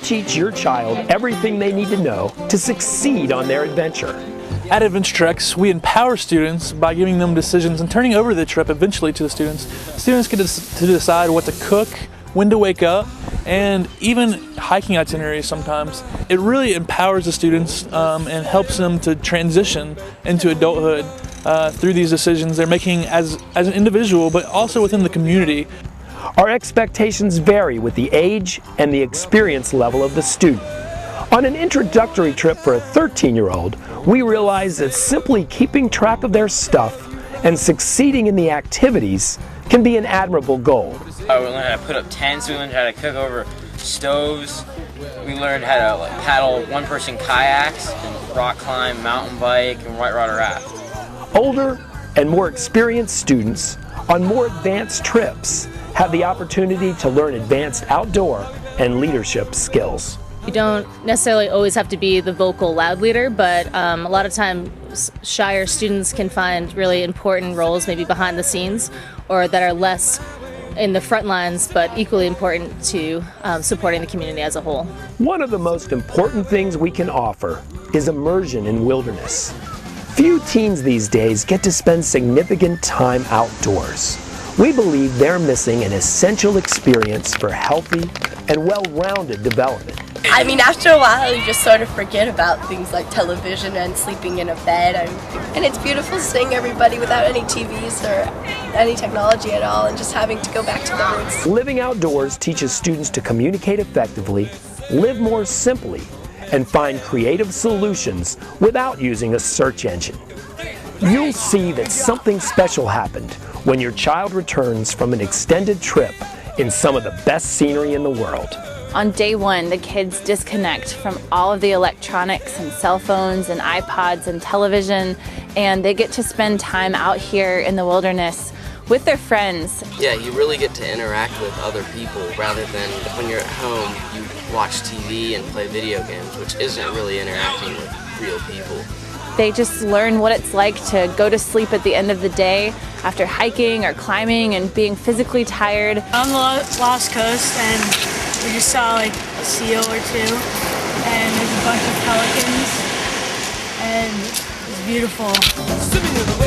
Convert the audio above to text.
teach your child everything they need to know to succeed on their adventure. At Adventure Treks, we empower students by giving them decisions and turning over the trip eventually to the students. Students get to decide what to cook, when to wake up, and even hiking itineraries sometimes. It really empowers the students and helps them to transition into adulthood through these decisions they're making as an individual, but also within the community. Our expectations vary with the age and the experience level of the student. On an introductory trip for a 13-year-old, we realize that simply keeping track of their stuff and succeeding in the activities can be an admirable goal. We learned how to put up tents, we learned how to cook over stoves, we learned how to paddle one-person kayaks, and rock climb, mountain bike, and whitewater raft. Older and more experienced students on more advanced trips have the opportunity to learn advanced outdoor and leadership skills. You don't necessarily always have to be the vocal loud leader, but a lot of times shyer students can find really important roles maybe behind the scenes or that are less in the front lines but equally important to supporting the community as a whole. One of the most important things we can offer is immersion in wilderness. Few teens these days get to spend significant time outdoors. We believe they're missing an essential experience for healthy and well-rounded development. I mean, after a while, you just sort of forget about things like television and sleeping in a bed. And it's beautiful seeing everybody without any TVs or any technology at all and just having to go back to the roots. Living outdoors teaches students to communicate effectively, live more simply, and find creative solutions without using a search engine. You'll see that something special happened when your child returns from an extended trip in some of the best scenery in the world. On day one, the kids disconnect from all of the electronics and cell phones and iPods and television, and they get to spend time out here in the wilderness with their friends. Yeah, you really get to interact with other people rather than when you're at home, you watch TV and play video games, which isn't really interacting with real people. They just learn what it's like to go to sleep at the end of the day after hiking or climbing and being physically tired. On the Lost Coast, and we just saw like a seal or two, and there's a bunch of pelicans, and it's beautiful.